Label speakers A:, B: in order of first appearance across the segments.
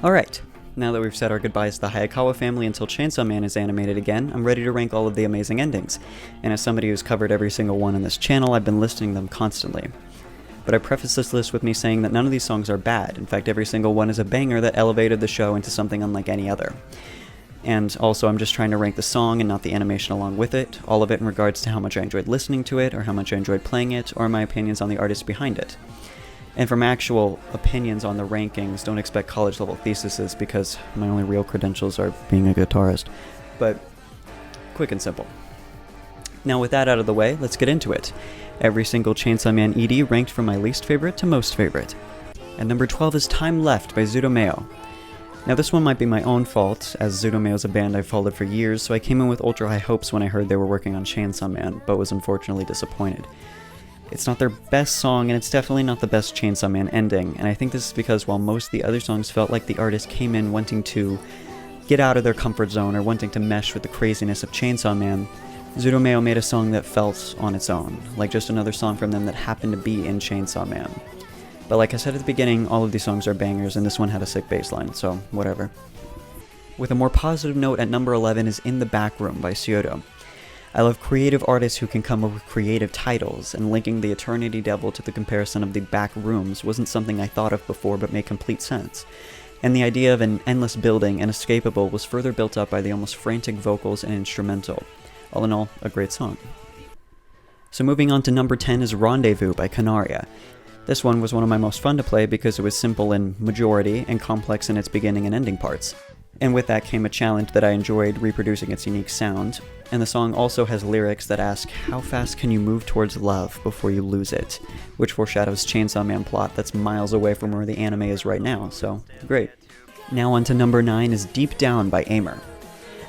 A: Alright, now that we've said our goodbyes to the Hayakawa family until Chainsaw Man is animated again, I'm ready to rank all of the amazing endings, and as somebody who's covered every single one on this channel, I've been listening to them constantly. But I preface this list with me saying that none of these songs are bad. In fact, every single one is a banger that elevated the show into something unlike any other. And also, I'm just trying to rank the song and not the animation along with it, all of it in regards to how much I enjoyed listening to it, or how much I enjoyed playing it, or my opinions on the artist behind it. And from actual opinions on the rankings, don't expect college-level theses because my only real credentials are being a guitarist. But quick and simple. Now with that out of the way, let's get into it. Every single Chainsaw Man ED ranked from my least favorite to most favorite. At number 12 is Time Left by Zudomeo. Now this one might be my own fault, as Zudomeo is a band I've followed for years, so I came in with ultra high hopes when I heard they were working on Chainsaw Man, but was unfortunately disappointed. It's not their best song, and it's definitely not the best Chainsaw Man ending, and I think this is because while most of the other songs felt like the artist came in wanting to get out of their comfort zone or wanting to mesh with the craziness of Chainsaw Man, Zudomeo made a song that felt on its own, like just another song from them that happened to be in Chainsaw Man. But like I said at the beginning, all of these songs are bangers, and this one had a sick bass line, so whatever. With a more positive note, at number 11 is In the Back Room by Syodo. I love creative artists who can come up with creative titles, and linking the Eternity Devil to the comparison of the back rooms wasn't something I thought of before but made complete sense. And the idea of an endless building and escapable was further built up by the almost frantic vocals and instrumental. All in all, a great song. So moving on to number 10 is Rendezvous by Canaria. This one was one of my most fun to play because it was simple in majority and complex in its beginning and ending parts. And with that came a challenge that I enjoyed, reproducing its unique sound. And the song also has lyrics that ask, how fast can you move towards love before you lose it? Which foreshadows Chainsaw Man plot that's miles away from where the anime is right now, so great. Now on to number 9 is Deep Down by Aimer.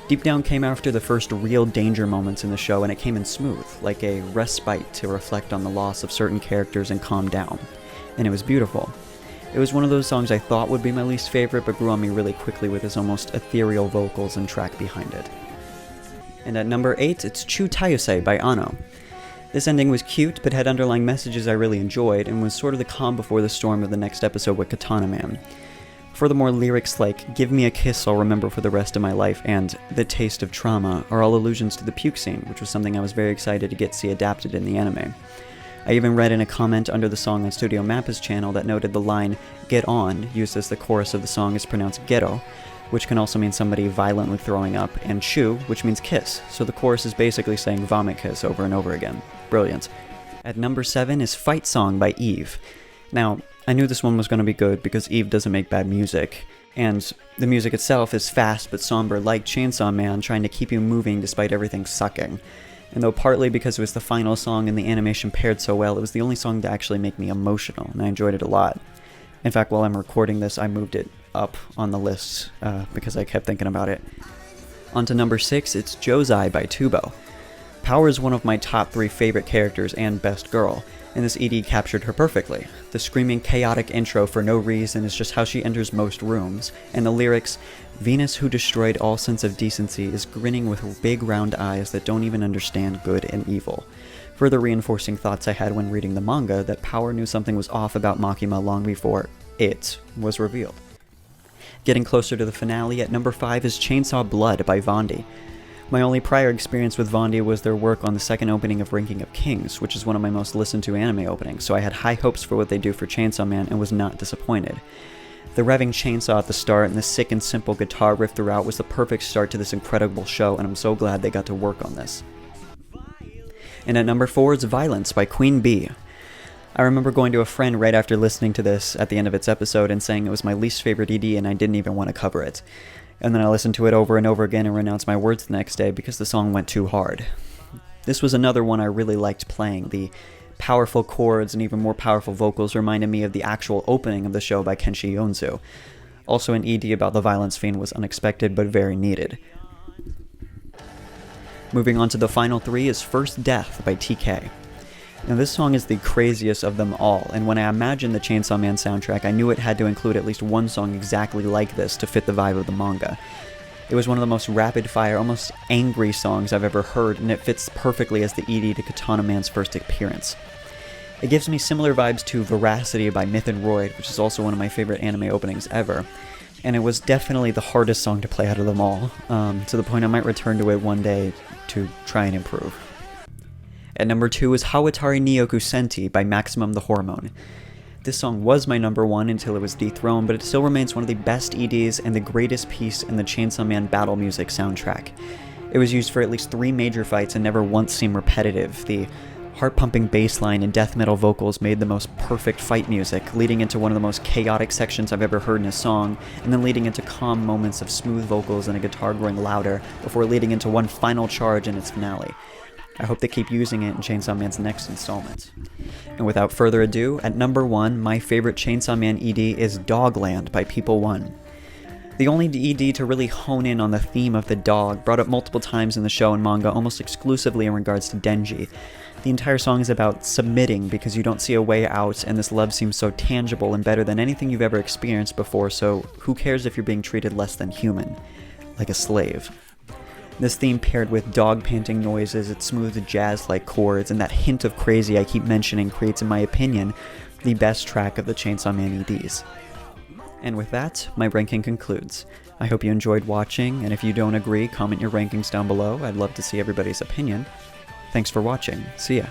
A: Deep Down came after the first real danger moments in the show, and it came in smooth, like a respite to reflect on the loss of certain characters and calm down. And it was beautiful. It was one of those songs I thought would be my least favorite, but grew on me really quickly with its almost ethereal vocals and track behind it. And at number 8, it's Chu Tayusei by Ano. This ending was cute, but had underlying messages I really enjoyed, and was sort of the calm before the storm of the next episode with Katana Man. Furthermore, lyrics like, give me a kiss I'll remember for the rest of my life, and the taste of trauma are all allusions to the puke scene, which was something I was very excited to get to see adapted in the anime. I even read in a comment under the song on Studio Mappa's channel that noted the line, get on, used as the chorus of the song is pronounced gero, which can also mean somebody violently throwing up, and chu, which means kiss, so the chorus is basically saying vomit kiss over and over again. Brilliant. At number 7 is Fight Song by Eve. Now, I knew this one was going to be good because Eve doesn't make bad music, and the music itself is fast but somber like Chainsaw Man, trying to keep you moving despite everything sucking. And though partly because it was the final song and the animation paired so well, it was the only song to actually make me emotional, and I enjoyed it a lot. In fact, while I'm recording this, I moved it up on the list because I kept thinking about it. On to number 6, it's Josei by Tubo. Power is one of my top 3 favorite characters and best girl, and this ED captured her perfectly. The screaming, chaotic intro for no reason is just how she enters most rooms, and the lyrics, Venus who destroyed all sense of decency is grinning with big round eyes that don't even understand good and evil. Further reinforcing thoughts I had when reading the manga that Power knew something was off about Makima long before it was revealed. Getting closer to the finale, at number 5 is Chainsaw Blood by Vondi. My only prior experience with Vondi was their work on the second opening of Ranking of Kings, which is one of my most listened to anime openings, so I had high hopes for what they do for Chainsaw Man and was not disappointed. The revving chainsaw at the start and the sick and simple guitar riff throughout was the perfect start to this incredible show, and I'm so glad they got to work on this. And at number 4 is Violence by Queen Bee. I remember going to a friend right after listening to this at the end of its episode and saying it was my least favorite ED and I didn't even want to cover it. And then I listened to it over and over again and renounced my words the next day because the song went too hard. This was another one I really liked playing. The powerful chords and even more powerful vocals reminded me of the actual opening of the show by Kenshi Yonzu. Also an ED about the violence fiend was unexpected but very needed. Moving on to the final 3 is First Death by TK. Now this song is the craziest of them all, and when I imagined the Chainsaw Man soundtrack, I knew it had to include at least one song exactly like this to fit the vibe of the manga. It was one of the most rapid-fire, almost angry songs I've ever heard, and it fits perfectly as the ED to Katana Man's first appearance. It gives me similar vibes to Veracity by Myth and Royd, which is also one of my favorite anime openings ever, and it was definitely the hardest song to play out of them all, to the point I might return to it one day to try and improve. At number 2 is Hawatari Nyoku Senti by Maximum the Hormone. This song was my number 1 until it was dethroned, but it still remains one of the best EDs and the greatest piece in the Chainsaw Man battle music soundtrack. It was used for at least 3 major fights and never once seemed repetitive. The heart-pumping bass line and death metal vocals made the most perfect fight music, leading into one of the most chaotic sections I've ever heard in a song, and then leading into calm moments of smooth vocals and a guitar growing louder, before leading into one final charge in its finale. I hope they keep using it in Chainsaw Man's next installment. And without further ado, at number 1, my favorite Chainsaw Man ED is Dogland by People One. The only ED to really hone in on the theme of the dog, brought up multiple times in the show and manga almost exclusively in regards to Denji. The entire song is about submitting because you don't see a way out, and this love seems so tangible and better than anything you've ever experienced before, so who cares if you're being treated less than human? Like a slave. This theme paired with dog panting noises, its smooth jazz-like chords, and that hint of crazy I keep mentioning creates, in my opinion, the best track of the Chainsaw Man EDs. And with that, my ranking concludes. I hope you enjoyed watching, and if you don't agree, comment your rankings down below. I'd love to see everybody's opinion. Thanks for watching. See ya.